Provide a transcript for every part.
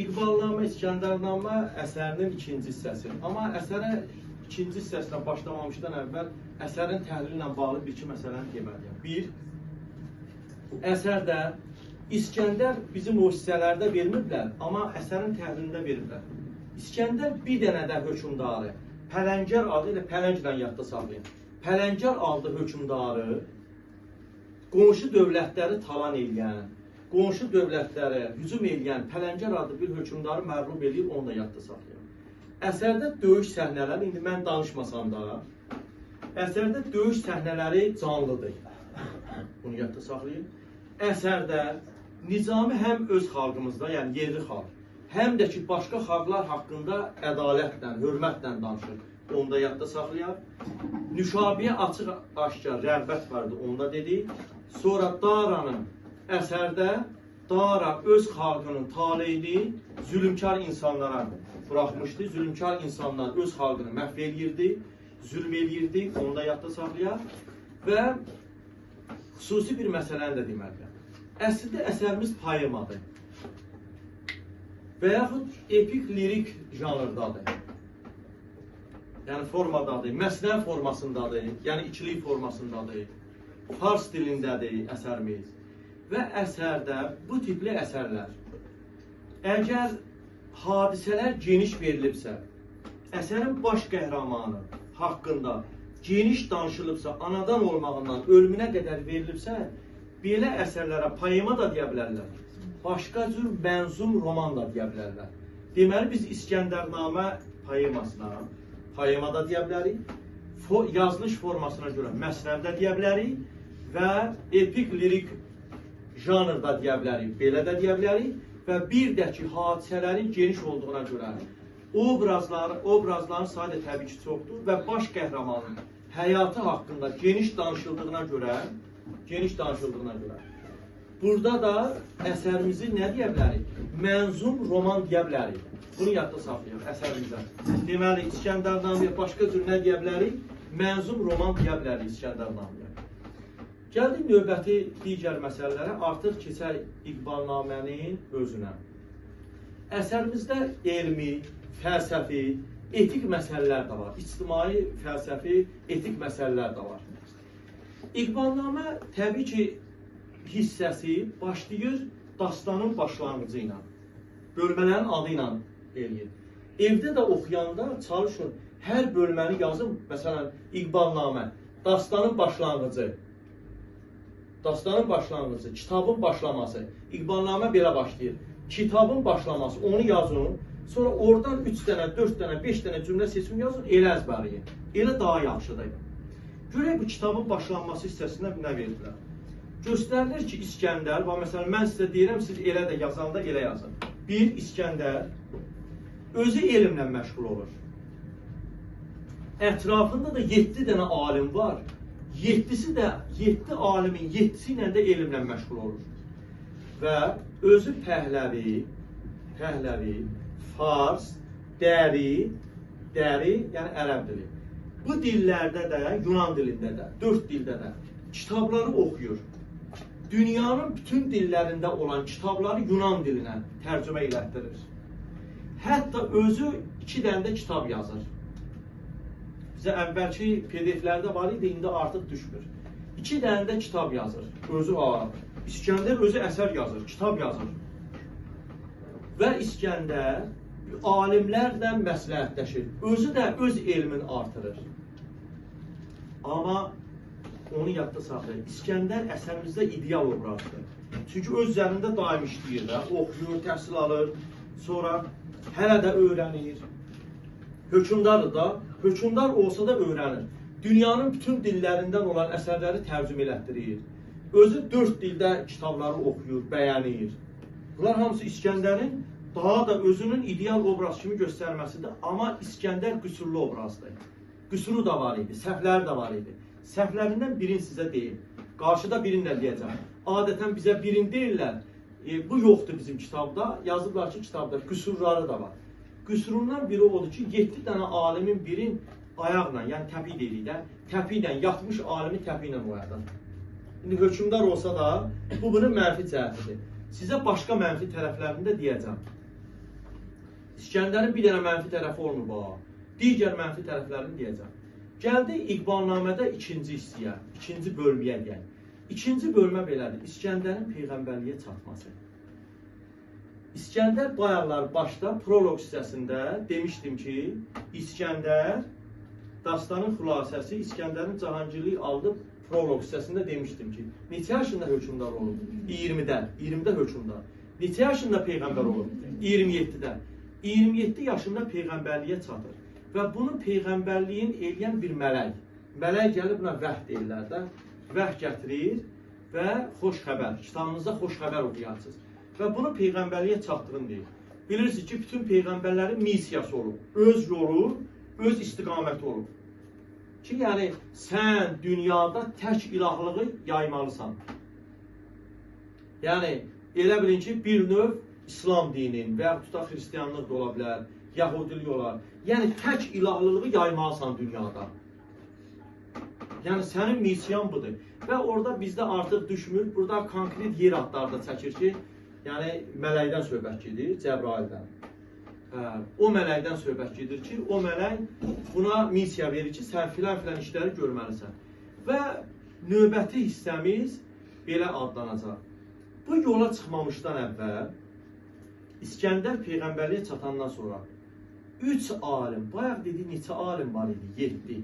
İqbalnamə, İskəndərnamə əsərinin ikinci hissəsi. Amma əsərə ikinci hissəsinə başlamamışdan əvvəl əsərin təhlili ilə bağlı bir-iki məsələni deməliyəm. Bir, əsərdə İskəndər bizim o hissələrdə vermirlər, amma əsərin təhlilində verirlər. İskəndər bir dənə də hökmdarı, Pələngər adı ilə Pələnglə yadda saxlayın. Pələngər adlı hökmdarı qonşu dövlətləri talan edən, qonşu dövlətlərə hücum edən Pələngər adlı bir hökmdarı məğlub edib, onu da yadda saxlayın. Əsərdə döyüş səhnələri, indi mən danışmasam da, əsərdə döyüş səhnələri canlıdır. Bunu yadda saxlayın. Əsərdə Nizami həm öz xalqımızda, yəni yerli xalq, həm də ki, başqa xalqlar haqqında ədalətlə, hörmətlə danışır. Onu da yadda saxlayaq. Nüşabiyə açıq-aşkar rəğbət vardı, onu da dedik. Sonra Daranın əsərdə Dara öz xalqının taleyini zülümkar insanlara buraxmışdı. Zülümkar insanlar öz xalqını məhv eləyirdi, zülm eləyirdi, onu da yadda saxlayaq. Və xüsusi bir məsələni də deməliyəm. Əslində əsərimiz poemadır və yaxud epik lirik janrdadır. Yəni formadadır, məsnə formasındadır, yəni ikilik formasındadır, fars dilindədir əsərimiz. Və əsərdə bu tipli əsərlər, əgər hadisələr geniş verilibsə, əsərin baş qəhrəmanı haqqında geniş danışılıbsa, anadan olmağından ölümünə qədər verilibsə, belə əsərlərə poema da deyə bilərlər, başqa cür mənzum roman da deyə bilərlər. Deməli, biz İskəndərnamə poemasına poema da deyə bilərik, yazılış formasına görə məsnəv də deyə bilərik və epik lirik janr da deyə bilərik, belə də deyə bilərik və bir də ki, hadisələrin geniş olduğuna görə obrazların sayı da təbii ki, çoxdur və baş qəhrəmanın həyatı haqqında geniş danışıldığına görə burada da əsərimizi nə deyə bilərik? Mənzum roman deyə bilərik. Bunu yadda saxlayaq əsərimizə. Deməli, İskəndərnaməyə başqa cür nə deyə bilərik? Mənzum roman deyə bilərik İskəndərnaməyə. Gəldik növbəti digər məsələlərə, artıq keçək İqbalnamənin özünə. Əsərimizdə elmi, fəlsəfi, etik məsələlər də var. İctimai, fəlsəfi, etik məsələlər də var. İqbalnamə təbii ki, hissəsi başlayır dastanın başlanğıcı ilə, bölmələrin adı ilə eləyir. Evdə də oxuyanda çalışın, hər bölməni yazın, məsələn, İqbalnamə, dastanın başlanğıcı, kitabın başlaması, İqbalnamə belə başlayır. Kitabın başlaması, onu yazın, sonra oradan 3 dənə, 4 dənə, 5 dənə cümlə seçim yazın, elə əzbəriyin. Elə daha yaxşıdır. Görək bu kitabın başlanması hissəsində nə verirlər? Göstərilir ki, İskəndər, və məsələn, mən sizə deyirəm, siz elə də yazanda elə yazın. Bir, İskəndər özü elmlə məşğul olur. Ətrafında da 7 dənə alim var. 7 alimin 7-si ilə də elmlə məşğul olur. Və özü Pəhləvi, Fars, Dəri, yəni ərəb dili. Bu dillərdə də, Yunan dilində də, 4 dildə də kitabları oxuyur. Dünyanın bütün dillərində olan kitabları Yunan dilinə tərcümə elətdirir. Hətta özü 2 dənə də kitab yazır. Bizə əvvəlki PDF-lərdə var idi, indi artıq düşmür. 2 dənə də kitab yazır, özü var. İskəndər özü əsər yazır, kitab yazır. Və İskəndər alimlərlə məsləhətləşir, özü də öz elmin artırır. Amma onu yadda saxlayın. İskəndər əsərimizdə ideal obrazdır. Çünki öz üzərində daim işləyir də, oxuyur, təhsil alır, sonra hələ də öyrənir. Hökmdardır da, hökmdar olsa da öyrənir. Dünyanın bütün dillərindən olan əsərləri tərcümə elətdirir. Özü 4 dildə kitabları oxuyur, bəyənir. Bunlar hamısı İskəndərin daha da özünün ideal obraz kimi göstərməsidir. Amma İskəndər qüsurlu obrazdır. Qüsuru da var idi, səhvləri də var idi. Səhvlərindən birini sizə deyim. Qarşıda birini də deyəcəm. Adətən bizə birini deyirlər. Bu yoxdur bizim kitabda. Yazıblar ki, kitabda qüsurları da var. Qüsurundan biri odur ki, 7 dənə alimin birin ayaqla, yəni təpi deyirik də, təpi ilə, yatmış alimi təpi ilə oyadır. İndi hökmdar olsa da, bu bunun mənfi cəhətidir. Sizə başqa mənfi tərəflərini də deyəcəm. İskəndərin bir dənə mənfi tərəfi olmur bax. Digər mənfi tərəflərini deyəcəm. Gəldi İqbalnamədə ikinci hissəyə, ikinci bölməyə deyək. İkinci bölmə belədir, İskəndərin peyğəmbərliyə çatması. İskəndər bayaqlar başda proloq hissəsində demişdim ki, İskəndər dastanın xülasəsi İskəndərin Cahangirlik aldı proloq hissəsində demişdim ki, neçə yaşında hökmdar olub? 20-də hökmdar. Neçə yaşında peyğəmbər olub? 27-də. 27 yaşında peyğəmbərliyə çatır. Və bunu peyğəmbərliyin eləyən bir mələk. Mələk gəlib buna vəh deyirlər də. Vəh gətirir və xoş xəbər. Kitabınızda xoş xəbər oxuyarsınız. Və bunu peyğəmbərliyə çatdırın deyir. Bilirsiniz ki, bütün peyğəmbərlərin missiyası olub. Öz yolu, öz istiqaməti olub. Ki, yəni, sən dünyada tək ilahlığı yaymalısan. Yəni, elə bilin ki, bir növ İslam dinin və yaxud da xristiyanlıq da ola bilər, Yahudilik olar. Yəni, tək ilahlılığı yaymalısan dünyada. Yəni, sənin missiyan budur. Və orada bizdə artıq düşmür, burada konkret yer adları da çəkir ki, yəni, mələkdən söhbət gedir, Cəbraildən. O mələkdən söhbət gedir ki, o mələk buna missiya verir ki, sən filan işləri görməlisən. Və növbəti hissəmiz belə adlanacaq. Bu yola çıxmamışdan əvvəl, İskəndər peyğəmbərliyə çatandan sonra 3 alim, bayaq dedik neçə alim var idi? 7.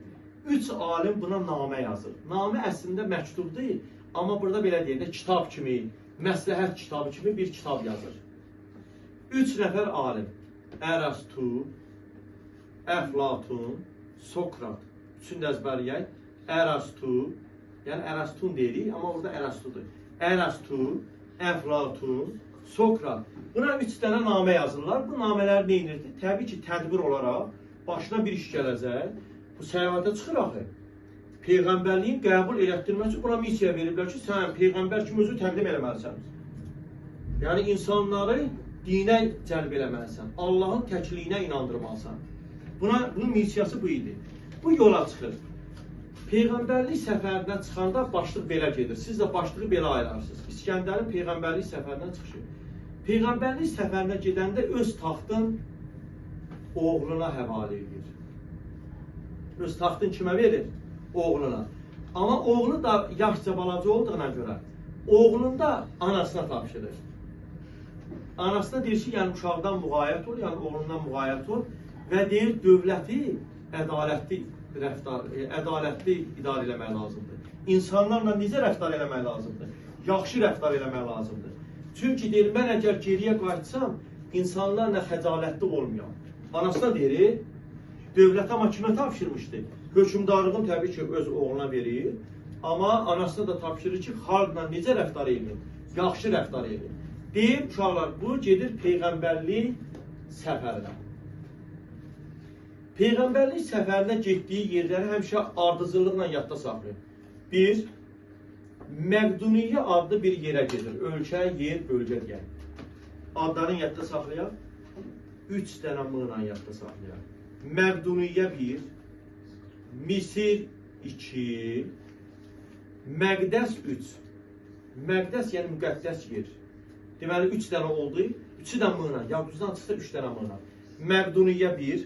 3 alim buna namə yazır. Namə əslində məktubdur, amma burada belə deyək də kitab kimi, məsləhət kitabı kimi bir kitab yazır. 3 nəfər alim. Ərastu, Əflatun, Sokrat. Üçün də əzbərləyək. Ərastu, yəni Ərastun deyirik, amma orada Ərastudur. Ərastu, Əflatun, Sokrat. Buna 3 dənə namə yazırlar. Bu namələr nə edirdi? Təbii ki, tədbir olaraq başına bir iş gələcək. Bu səyahətə çıxır axı. Peyğəmbərliyin qəbul elətdirmək üçün buna missiya veriblər ki, sən Peyğəmbər kimi özü təqdim eləməlisən. Yəni, insanları dinə cəlb eləməlisən. Allahın təkliyinə inandırmalısan. Bunun missiyası bu idi. Bu yola çıxır. Peyğəmbərlik səfərinə çıxanda başlıq belə gedir. Siz də başlığı belə ayırarsınız. İskəndərin peyğəmbərlik səfərindən çıxışı. Peyğəmbərlik səfərinə gedəndə öz taxtın oğluna həvalə edir. Öz taxtın kimə verir? Oğluna. Amma oğlu da yaşca balaca olduğuna görə oğlunu da anasına tapşırır. Anasına deyir ki, yəni uşaqdan müğayət ol, yəni oğlundan müğayət ol və deyir, dövləti ədalətli idarə eləmək lazımdır. İnsanlarla necə rəftar eləmək lazımdır? Yaxşı rəftar eləmək lazımdır. Çünki deyir, mən əgər geriyə qayıtsam, insanlarla xəcalətli olmayam. Anasına deyir, dövlət amma kimə tapşırmışdı? Hökmdarlığın təbii ki, öz oğluna verir. Amma anasına da tapşırır ki, xalqla necə rəftar edin? Yaxşı rəftar edin. Deyib, uşaqlar, bu gedir Peyğəmbərlik səfərinə. Peyğəmbərlik səfərinə getdiyi yerləri həmişə ardıcıllıqla yadda saxlayır. 1. Məqduniyyə adlı bir yerə gedir. Ölkə, yer, bölgə deyək. Adlarını yadda saxlayaq. 3 dənə mığla yadda saxlayaq. Məqduniyyə 1, Misir 2, Məqdəs 3. Məqdəs yəni müqəddəs yer. Deməli 3 dənə oldu. 3-ü də mığla. Yadınızdan çıxsa 3 dənə mığla. Məqduniyyə 1,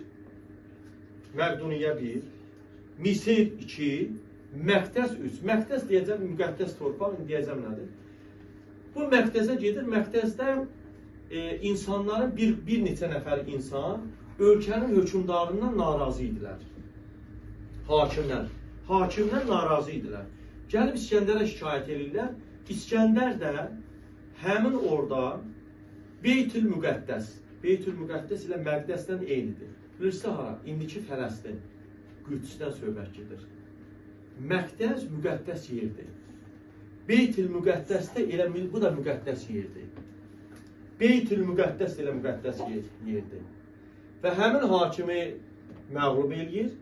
Məqduniyyə 1, Misir 2, Məqdəs 3. Məqdəs deyəcəm, müqəddəs torpaq, deyəcəm nədir? Bu Məqdəsə gedir. Məqdəsdə insanların bir neçə nəfər insan ölkənin hökmdarından narazı idilər. Hakimlər. Hakimlər narazı idilər. Gəlib İskəndərə şikayət edirlər. İskəndər də həmin orada Beytül Müqəddəs. Beytül Müqəddəs ilə Məqdəsdən eynidir. Bilirsə hara? İndiki Fələstin. Qüdsdən söhbət gedir. Məqdəs müqəddəs yerdir. Beytül Müqəddəsdə elə bu da müqəddəs yerdir. Beytül Müqəddəs elə müqəddəs yerdir. Və həmin hakimi məğlub eləyir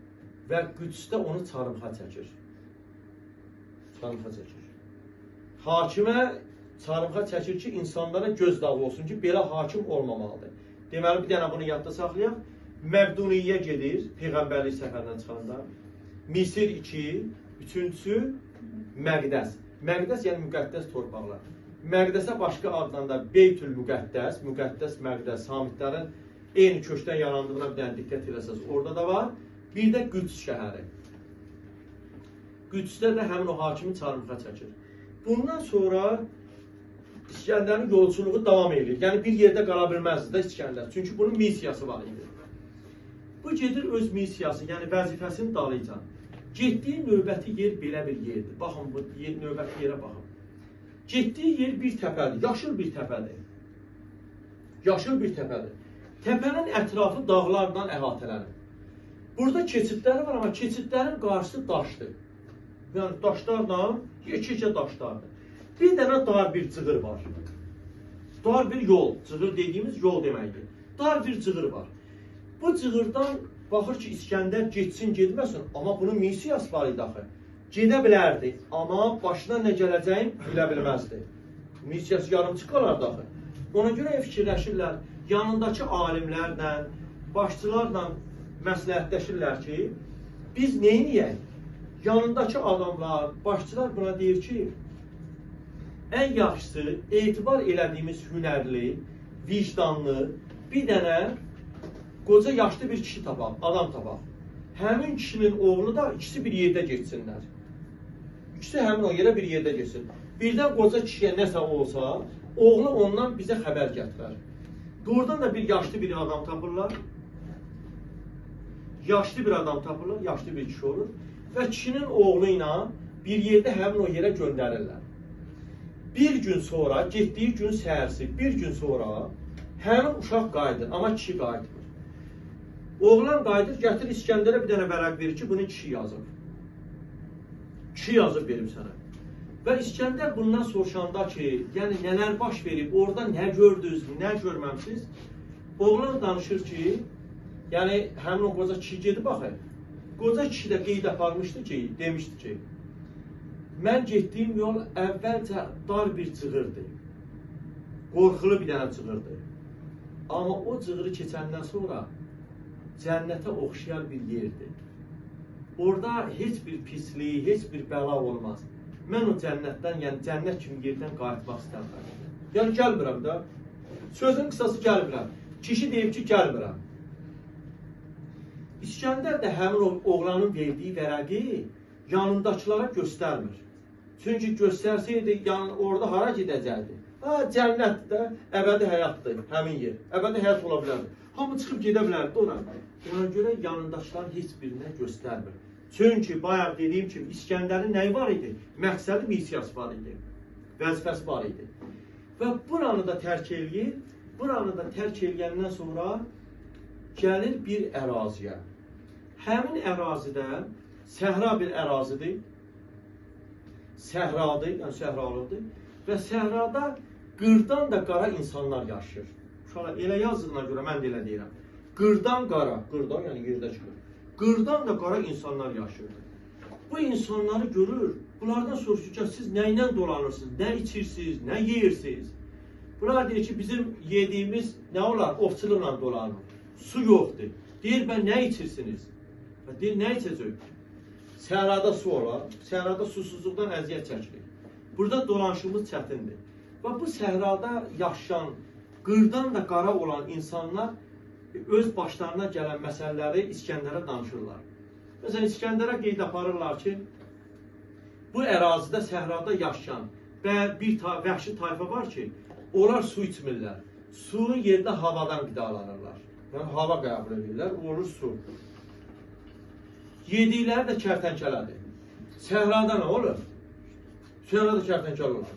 və Qüdsdə onu çarmıxa çəkir. Çarmıxa çəkir. Hakimə çarmıxa çəkir ki, insanlara göz dağı olsun ki, belə hakim olmamalıdır. Deməli, bir dənə bunu yadda saxlayaq. Məqduniyyə gedir, Peyğəmbərlik səfərindən çıxanda. Misir 2, üçüncüsü Məqdəs. Məqdəs yəni müqəddəs torpaqlar. Məqdəsə başqa adla da Beytül Müqəddəs, Müqəddəs Məqdəs, Samidlərin eyni köşkdən yarandığına bir dənə diqqət eləsəz, orada da var. Bir də Qüds şəhəri. Qüdsdə də həmin o hakimi çarmıxa çəkir. Bundan sonra İskəndərin yolculuğu davam edir. Yəni bir yerdə qala bilməzdi də İskəndər. Çünki bunun missiyası var idi. Bu gedir öz missiyası, yəni vəzifəsini dalayacaq. Getdiyi növbəti yer belə bir yerdir. Baxın, bu növbəti yerə baxın. Getdiyi yer bir təpədir, yaşıl bir təpədir. Yaşıl bir təpədir. Təpənin ətrafı dağlarla əhatələnir. Burada keçidləri var, amma keçidlərin qarşısı daşdır. Yəni daşlarla, yekə daşlardır. Bir dənə dar bir cığır var. Dar bir yol, cığır dediyimiz yol deməkdir. Dar bir cığır var. Bu cığırdan baxır ki, İskəndər getsin, getməsin, amma bunun missiyası var idi axı. Gedə bilərdi, amma başına nə gələcəyin bilə bilməzdi. Missiyası yarımçıq qalardı axı. Ona görə fikirləşirlər, yanındakı alimlərlə, başçılarla məsləhətləşirlər ki, biz neyniyək? Yanındakı adamlar, başçılar buna deyir ki, ən yaxşısı etibar elədiyimiz hünərli, vicdanlı, bir dənə qoca yaşlı bir kişi tapaq, adam tapaq. Həmin kişinin oğlu da ikisi bir yerdə geçsinlər. İkisi həmin o yerə bir yerdə geçsin. Birdən qoca kişiyə nəsə olsa, oğlu ondan bizə xəbər gətirər. Doğrudan da bir yaşlı bir adam tapırlar. Yaşlı bir adam tapırlar, yaşlı bir kişi olur. Və kişinin oğlu ilə bir yerdə həmin o yerə göndərirlər. Bir gün sonra, getdiyi gün səhərsi, bir gün sonra həmin uşaq qayıdır, amma kişi qayıtmır. Oğlan qayıdır, gətir İskəndərə bir dənə vərəq verir ki, bunu kişi yazıb. Kişi yazıb verim sənə. Və İskəndər bundan soruşanda ki, yəni nələr baş verib, orada nə gördünüz, nə görməmsiz? Oğlan danışır ki, yəni həmin o qoca kişi gedib baxır. Qoca kişi də qeyd aparmışdı ki, demişdi ki, mən getdiyim yol əvvəlcə dar bir cığırdır. Qorxulu bir dənə cığırdır. Amma o cığırı keçəndən sonra cənnətə oxşayan bir yerdir. Orada heç bir pislik, heç bir bəla olmaz. Mən o cənnətdən, yəni cənnət kimi yerdən qayıtmaq istəmirəm. Yəni gəlmirəm də. Sözün qısası gəlmirəm. Kişi deyib ki, gəlmirəm. İskəndər də həmin o oğlanın verdiyi vərəqi yanındakılara göstərmir. Çünki göstərsəydi, orada hara gedəcəkdi? Cənnətdə əbədi həyatdır, həmin yer. Əbədi həyat ola bilərdi. Hamı çıxıb gedə bilərdi ona. Ona görə yanındakılar heç birinə göstərmir. Çünki bayaq dediyim kimi İskəndərin nəyi var idi? Məqsədi, missiyası var idi. Vəzifəsi var idi. Və buranı da tərk eləyir. Buranı da tərk eləyəndən sonra gəlir bir əraziyə. Həmin ərazidə səhra bir ərazidir. Səhradır, yəni səhralıdır. Və səhrada qırdan da qara insanlar yaşayır. Uşaqlar, elə yazdığına görə mən də elə deyirəm. Qırdan qara, qırdan yəni yerdə çıxır. Qırdan da qara insanlar yaşayırdı. Bu insanları görür, bunlardan soruşur ki, siz nə ilə dolanırsınız, nə içirsiniz, nə yeyirsiniz? Bunlar deyir ki, bizim yediyimiz nə olar? Ovçılıqla dolanır. Su yoxdur. Deyir, mən nə içirsiniz? Deyir, nə içəcək? Səhrada su olar, səhrada susuzluqdan əziyyət çəkilir. Burada dolanışımız çətindir. Və bu səhrada yaşayan, qırdan da qara olan insanlar öz başlarına gələn məsələləri İskəndərə danışırlar. Məsələn, İskəndərə qeyd aparırlar ki, bu ərazidə, səhrada yaşayan və bir vəhşi tayfa var ki, onlar su içmirlər. Suyun yerində havadan qidalanırlar. Yəni, hava qəbul edirlər, olur su. Yedikləri də kərtənkələdir. Səhrada nə olur? Səhrada kərtənkələ olur.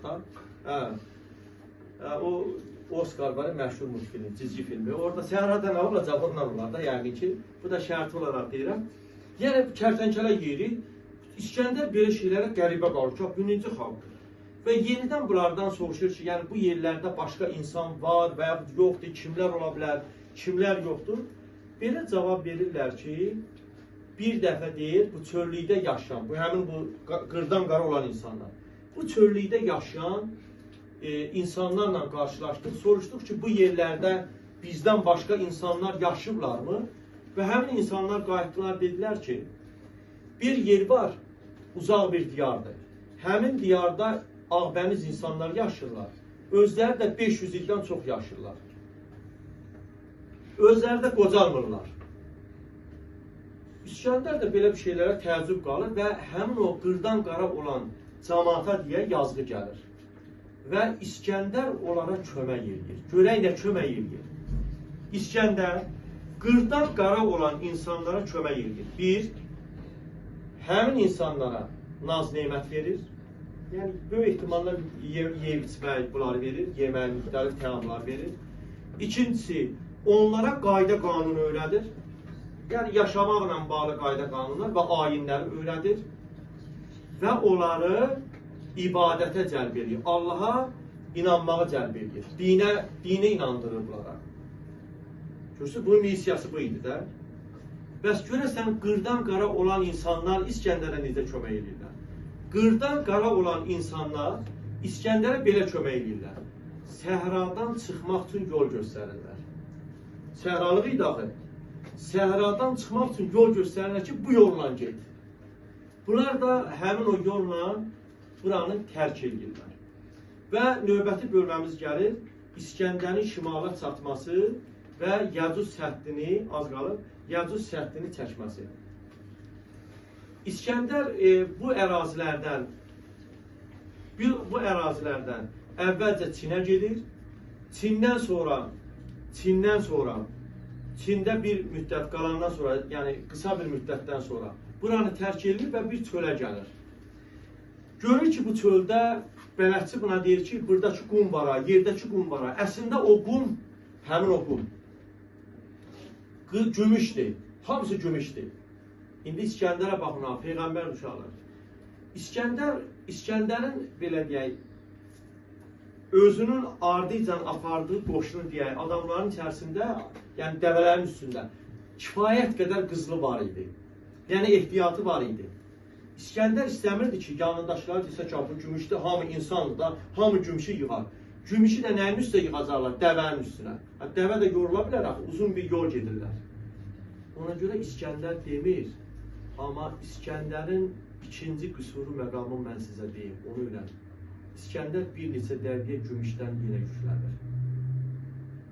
O Oscar var, məşhur multfilm, cizgi filmi. Orada səhrada nə olacaq? Ondan olar da, yəni ki, bu da şərti olaraq deyirəm. Yəni, kərtənkələ yeri, İskəndər belə şeylərə qəribə qalır ki, birinci xalqdır. Və yenidən bunlardan soruşur ki, yəni bu yerlərdə başqa insan var və yaxud yoxdur, kimlər ola bilər, kimlər yoxdur. Belə cavab verirlər ki, bir dəfə deyir, bu çöllükdə yaşayan, bu həmin bu qırdan qara olan insanlar. Bu çöllükdə yaşayan insanlarla qarşılaşdıq, soruşduq ki, bu yerlərdə bizdən başqa insanlar yaşayıblarmı? Və həmin insanlar qayıtdılar, dedilər ki, bir yer var, uzaq bir diyardır. Həmin diyarda ağbəniz insanlar yaşayırlar. Özləri də 500 ildən çox yaşayırlar. özləri də qocalmırlar. İskəndər də belə bir şeylərə təəccüb qalır və həmin o qırdan qara olan cəmaata deyə yazğı gəlir. Və İskəndər onlara kömək edir. Görək nə kömək edir. İskəndər qırdan qara olan insanlara kömək edir. Bir, həmin insanlara naz-nemət verir. Yəni, böyük ehtimalla yeyib içmək bunları verir, yemək, müxtəlif təamlar verir. İkincisi, onlara qayda qanunu öyrədir. Yəni, yaşamaqla bağlı qayda qanunlar və ayinləri öyrədir. Və onları ibadətə cəlb edir. Allaha inanmağa cəlb edir. Dinə inandırır bunlara. Görürsünüz, bunun missiyası bu idi də. Bəs görəsən, qırdan qara olan insanlar İskəndərə necə kömək edirlər? Qırdan qara olan insanlar İskəndərə belə kömək edirlər. Səhradan çıxmaq üçün yol göstərirlər. Səhralıq idi axı. Səhradan çıxmaq üçün yol göstərirlər ki, bu yolla get. Bunlar da həmin o yolla buranı tərk edirlər. Və növbəti bölməmiz gəlir, İskəndərin şimala çatması və Yəcüc səddini, az qalıb, Yəcüc səddini çəkməsi. İskəndər bu ərazilərdən əvvəlcə Çinə gedir. Çindən sonra Çində bir müddət qalandan sonra, yəni qısa bir müddətdən sonra buranı tərk edir və bir çölə gəlir. Görür ki, bu çöldə bələdçi buna deyir ki, buradakı qum var, yerdəki qum var. Əslində o qum, həmin o qum gümüşdür. Hamısı gümüşdür. İndi İskəndərə baxın, Peyğəmbər uşaqlar. İskəndərin, belə deyək, özünün ardıcan apardığı qoşunu deyək, adamların içərisində, yəni dəvələrin üstündə kifayət qədər qızılı var idi. Yəni ehtiyatı var idi. İskəndər istəmirdi ki, yanındaşları desə ki, bu gümüşdür, hamı insandır da, hamı gümüşü yığar. Gümüşü də nəyin üstə yığacaqlar? Dəvənin üstünə. Dəvə də yorula bilər, uzun bir yol gedirlər. Ona görə İskəndər demir, amma İskəndərin ikinci qüsuru məqamı mən sizə deyim, onu öyrənin. İskəndər bir neçə dəvəyə gümüşdən yenə güclənir.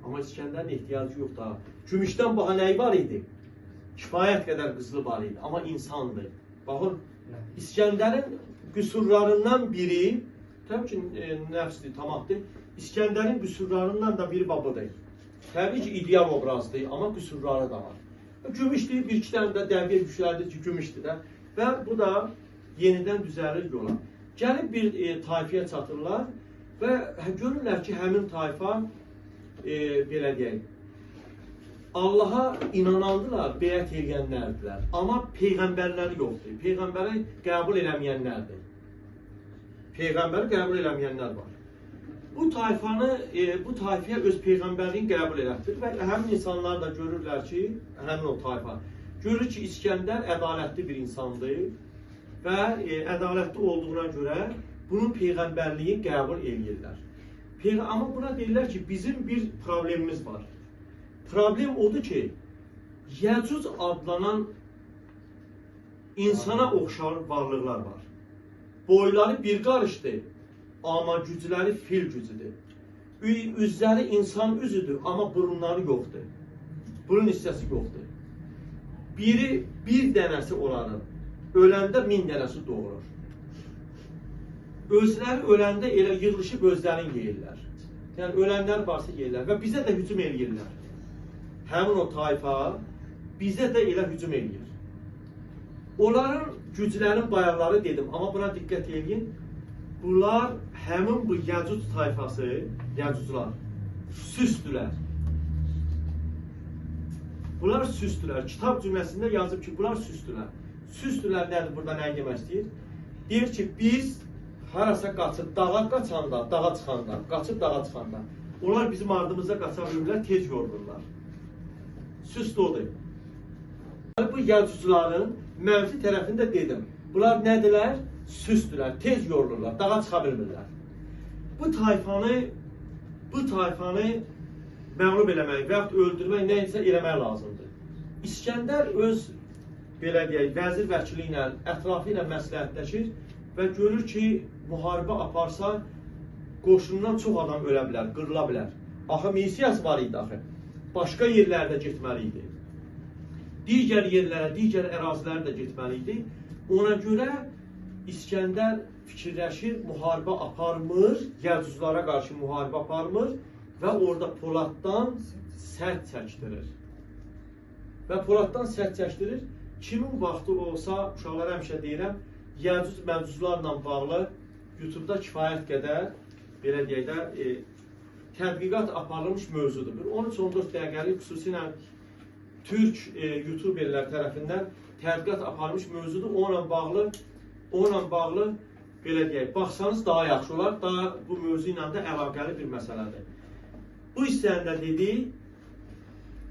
Amma İskəndərin ehtiyacı yox da. Gümüşdən baxa nəyi var idi? Kifayət qədər qızılı var idi, amma insandır. Baxın, İskəndərin qüsurlarından biri, təbii ki, nəfsdir, tamahdır. İskəndərin qüsurlarından da biri babadır. Təbii ki, ideal obrazdır, amma qüsurları da var. Gümüşdür, bir-iki dənə də dəvəyə güclərdir ki, gümüşdür də. Və bu da yenidən düzəlir yola. Gəlib bir tayfaya çatırlar və görürlər ki, həmin tayfa, belə deyək, Allaha inanandılar, beyət eləyənlərdirlər. Amma Peyğəmbərləri yoxdur. Peyğəmbəri qəbul eləməyənlərdir. Peyğəmbəri qəbul eləməyənlər var. Bu tayfaya öz Peyğəmbərliyin qəbul elətdir və həmin insanlar da görürlər ki, həmin o tayfa, görür ki, İskəndər ədalətli bir insandır və ədalətli olduğuna görə bunun Peyğəmbərliyi qəbul eləyirlər. Amma buna deyirlər ki, bizim bir problemimiz var. Problem odur ki, Yəcüc adlanan insana oxşar varlıqlar var. Boyları bir qarışdır, amma gücləri fil gücüdür. Üzləri insan üzüdür, amma burunları yoxdur. Burun hissəsi yoxdur. Bir dənəsi onların, öləndə 1000 dənəsi doğurur. Özləri öləndə elə yığılışıb özlərini yeyirlər. Yəni, ölənlər varsa yeyirlər və bizə də hücum eləyirlər. Həmin o tayfa bizə də elə hücum eləyir. Onların güclərin bayaqları dedim, amma buna diqqət edin. Bunlar həmin bu Yəcüc tayfası, Yəcüclər, süsdülər. Bunlar süsdülər. Kitab cümləsində yazıb ki, bunlar süsdülər. Süsdülər nədir? Burada nə demək istəyir? Deyir ki, biz harasa qaçıb dağa qaçanda, dağa çıxanda, qaçıb dağa çıxanda, onlar bizim ardımıza qaça bilirlər, tez yorulurlar. Süst odur. Bu Yəcüclərin mənfi tərəfində dedim. Bunlar nədirlər? Süstdülər, tez yorulurlar, dağa çıxa bilmirlər. Bu tayfanı məğlub eləmək və yaxud öldürmək nə isə eləmək lazımdır. İskəndər öz, belə deyək, vəzir vəkili ilə, ətrafı ilə məsləhətləşir və görür ki, müharibə aparsa, qoşundan çox adam ölə bilər, qırıla bilər. Axı, missiyası var idi axı. başqa yerlərdə getməli idi. Digər yerlərə, digər ərazilərə də getməli idi. Ona görə İskəndər fikirləşir, müharibə aparmır, Yəcuzlara qarşı müharibə aparmır və orada Poladdan sərd çəkdirir. Və Poladdan sərd çəkdirir. Kimin vaxtı olsa, uşaqlara həmişə deyirəm, Yəcuz Məcuzlarla bağlı YouTube-da kifayət qədər, belə deyək də, tədqiqat aparılmış mövzudur. 13-14 dəqiqəlik xüsusilə Türk YouTuberlər tərəfindən tədqiqat aparılmış mövzudur. Onunla bağlı belə deyək, baxsanız daha yaxşı olar, daha bu mövzu ilə də əlaqəli bir məsələdir. Bu hissəni də dedik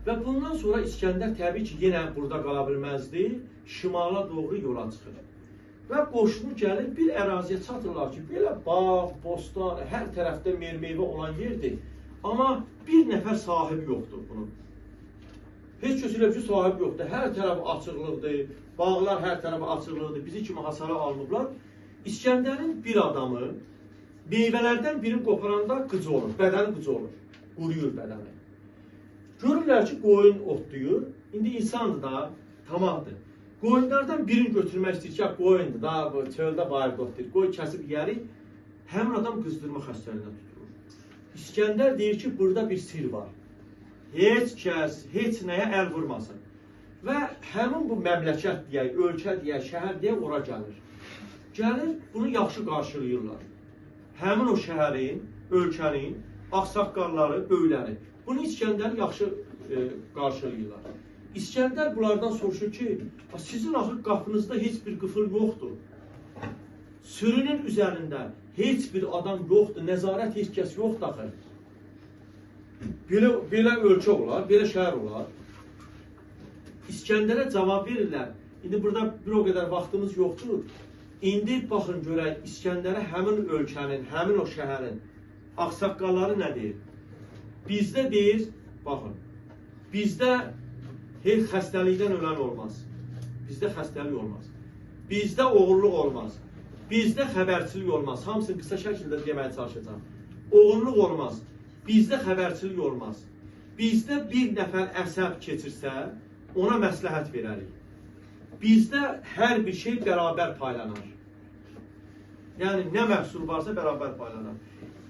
və bundan sonra İskəndər təbii ki, yenə burada qala bilməzdi, şimala doğru yola çıxır. Və qoşunu gəlir, bir əraziyə çatırlar ki, belə bağ, bostan, hər tərəfdə meyvə olan yerdir. Amma bir nəfər sahibi yoxdur bunun. Heç kəs elə bir sahibi yoxdur. Hər tərəf açıqlıqdır, bağlar hər tərəf açıqlıqdır, bizi kimi hasara alınıblar. İskəndərin bir adamı meyvələrdən birini qoparanda qıcı olur, bədəni qıcı olur, quruyur bədəni. Görürlər ki, qoyun otlayır, indi insandır da, tamamdır. Qoyunlardan birini götürmək istəyir ki, qoyundur da, çöldə bayırda otlayır, qoy kəsib yərik, həmin adam qızdırma xəstəliyinə tutulur. İskəndər deyir ki, burada bir sir var. Heç kəs, heç nəyə əl vurmasın. Və həmin bu məmləkət deyək, ölkə deyək, şəhər deyək, ora gəlir. Gəlir, bunu yaxşı qarşılayırlar. Həmin o şəhərin, ölkənin, ağsaqqalları, böyləri. Bunu İskəndəri yaxşı qarşılayırlar. İskəndər bunlardan soruşur ki, sizin axı qapınızda heç bir qıfıl yoxdur. Sürünün üzərində heç bir adam yoxdur, nəzarət heç kəs yoxdur axı. Belə ölkə olar, belə şəhər olar. İskəndərə cavab verirlər. İndi burada bir o qədər vaxtımız yoxdur. İndi baxın görək, İskəndərə həmin ölkənin, həmin o şəhərin ağsaqqalları nə deyir? Bizdə deyir, baxın, bizdə heç xəstəlikdən ölən olmaz. Bizdə xəstəlik olmaz. Bizdə oğurluq olmaz. Bizdə xəbərçilik olmaz. Hamısını qısa şəkildə deməyə çalışacağım. Oğurluq olmaz. Bizdə xəbərçilik olmaz. Bizdə bir nəfər əsəb keçirsə, ona məsləhət verərik. Bizdə hər bir şey bərabər paylanar. Yəni, nə məhsul varsa bərabər paylanar.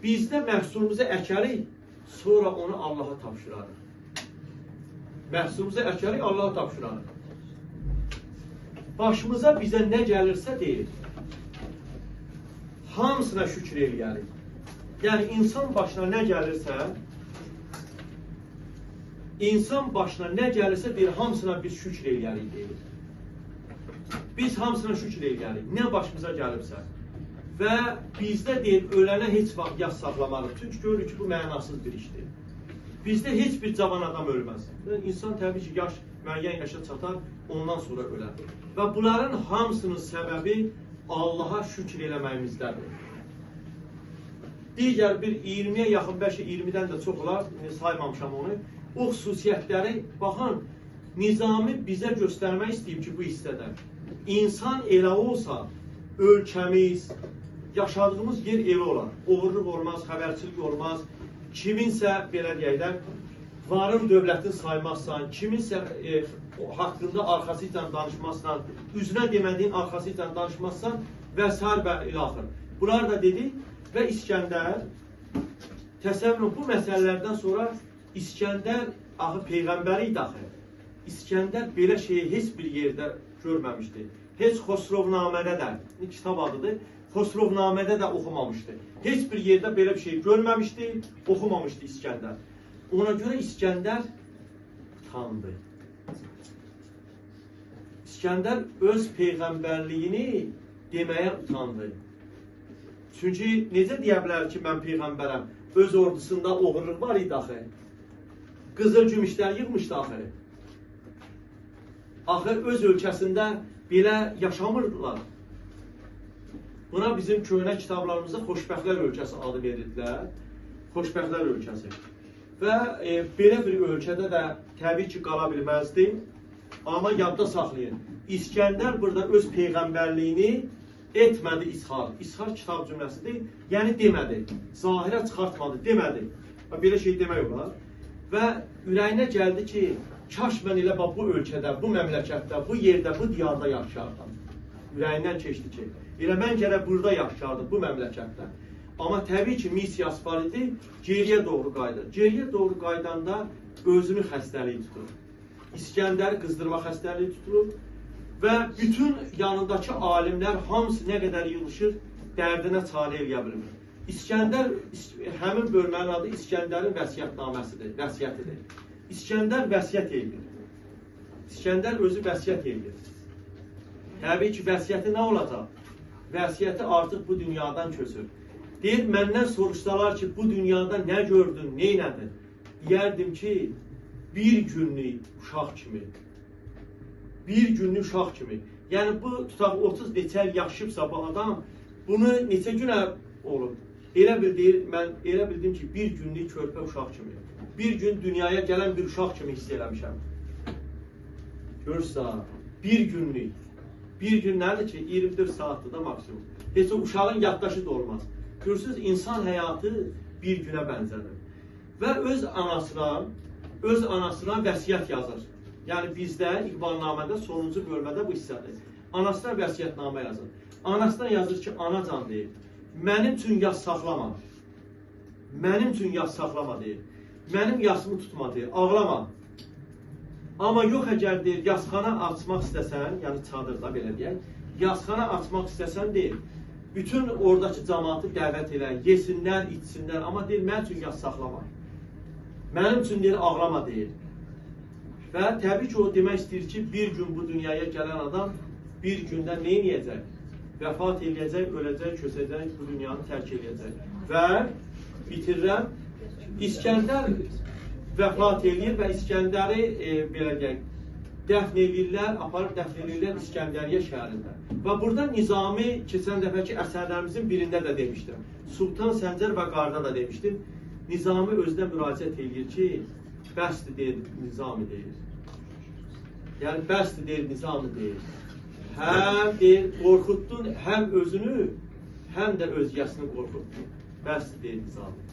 Bizdə məhsulumuzu əkərik, sonra onu Allaha tapşırarıq. Məhsulumuzu əkərik, Allaha tapşırarıq. Başımıza bizə nə gəlirsə deyir, hamısına şükür eləyərik. Yəni, insan başına nə gəlirsə deyir, hamısına biz şükür eləyərik deyir. Biz hamısına şükür eləyərik, nə başımıza gəlibsə. Və bizdə deyir, ölənə heç vaxt yas saxlamalıq. Çünki görürük ki, bu mənasız bir işdir. Bizdə heç bir cavan adam ölməz. İnsan təbii ki, müəyyən yaşa çatar, ondan sonra ölər. Və bunların hamısının səbəbi Allaha şükür eləməyimizdədir. Digər bir 20-yə yaxın, bəlkə 20-dən də çox olar, saymamışam onu. O xüsusiyyətləri, baxın, Nizami bizə göstərmək istəyib ki, bu hissədə. İnsan elə olsa, ölkəmiz, yaşadığımız yer elə olar. Oğurluq olmaz, xəbərçilik olmaz. Kiminsə, belə deyək də, varın dövlətin saymazsan, kiminsə haqqında arxası ilə danışmazsan, üzünə demədiyin arxası ilə danışmazsan və s. və ilaxır. Bunlar da dedik və İskəndər, təsəvvür bu məsələlərdən sonra İskəndər axı Peyğəmbəri idi axı. İskəndər belə şeyi heç bir yerdə görməmişdi. Heç Xosrovnamədə də, kitab adıdır, Xosrovnamədə də oxumamışdı. Heç bir yerdə belə bir şey görməmişdi, oxumamışdı İskəndər. Ona görə İskəndər utandı. İskəndər öz peyğəmbərliyini deməyə utandı. Çünki necə deyə bilər ki, mən peyğəmbərəm? Öz ordusunda oğurluq var idi axı. Qızıl gümüşlər yığmışdı axı. Axı öz ölkəsində belə yaşamırdılar. Buna bizim köhnə kitablarımızda Xoşbəxtlər ölkəsi adı verirdilər. Xoşbəxtlər ölkəsi. Və belə bir ölkədə də təbii ki, qala bilməzdi. Amma yadda saxlayın. İskəndər burada öz peyğəmbərliyini etmədi izhar. İzhar kitab cümləsidir. Yəni demədi. Zahirə çıxartmadı, demədi. Belə şey demək olar. və ürəyinə gəldi ki, kaş mən elə bax bu ölkədə, bu məmləkətdə, bu yerdə, bu diyarda yaşayardım. Ürəyindən keçdi ki, elə mən gərək burada yaşayardım, bu məmləkətdə. Amma təbii ki, missiyası var idi, geriyə doğru qayıdır. Geriyə doğru qaydanda özünü xəstəliyi tutur. İskəndəri qızdırma xəstəliyi tutulur və bütün yanındakı alimlər hamısı nə qədər yığılışır, dərdinə çarə eləyə bilmir. İskəndər, həmin bölmənin adı İskəndərin vəsiyyətnaməsidir, vəsiyyətidir. İskəndər vəsiyyət edir. İskəndər özü vəsiyyət edir. Təbii ki, vəsiyyəti nə olacaq? Vəsiyyəti artıq bu dünyadan köçür. Deyir, məndən soruşsalar ki, bu dünyada nə gördün, neynədin? Deyərdim ki, bir günlük uşaq kimi. Bir günlük uşaq kimi. Yəni, bu tutaq 30 neçə il yaşayıbsa bu adam, bunu neçə günə olur? Elə bildim ki, bir günlük körpə uşaq kimi. Bir gün dünyaya gələn bir uşaq kimi hiss eləmişəm. Görürsən, bir günlük. Bir gün nədir ki, 24 saatdır da maksimum. Heç o uşağın yaddaşı da olmaz. Görürsünüz, insan həyatı bir günə bənzədir. Və öz anasına vəsiyyət yazır. Yəni bizdə İqbalnamədə sonuncu bölmədə bu hissədir. Anasına vəsiyyətnamə yazır. Anasına yazır ki, anacan deyir. Mənim üçün yas saxlama. Mənim üçün yas saxlama deyir. Mənim yasımı tutma deyir. Ağlama. Amma yox əgər deyir, yasxana açmaq istəsən, yəni çadırda belə deyək, yasxana açmaq istəsən deyir, bütün oradakı cəmaatı dəvət elə, yesinlər, içsinlər, amma deyir, mənim üçün yas saxlama. Mənim üçün deyir, ağlama deyir. Və təbii ki, o demək istəyir ki, bir gün bu dünyaya gələn adam bir gündə nə edəcək? Vəfat eləyəcək, öləcək, köçəcək, bu dünyanı tərk eləyəcək. Və bitirirəm, İskəndər vəfat eləyir və İskəndəri belə deyək, dəfn eləyirlər, aparıb dəfn eləyirlər İskəndəriyə şəhərində. Və burada Nizami keçən dəfəki əsərlərimizin birində də demişdim. Sultan Səncər və Qarda da demişdim. Nizami özünə müraciət eləyir ki, bəsdir deyir, Nizami deyir. Yəni, bəsdir deyir, Nizami deyir. Həm deyir, qorxutdun, həm özünü, həm də özgəsini qorxutdun. Bəsdir deyir Nizami.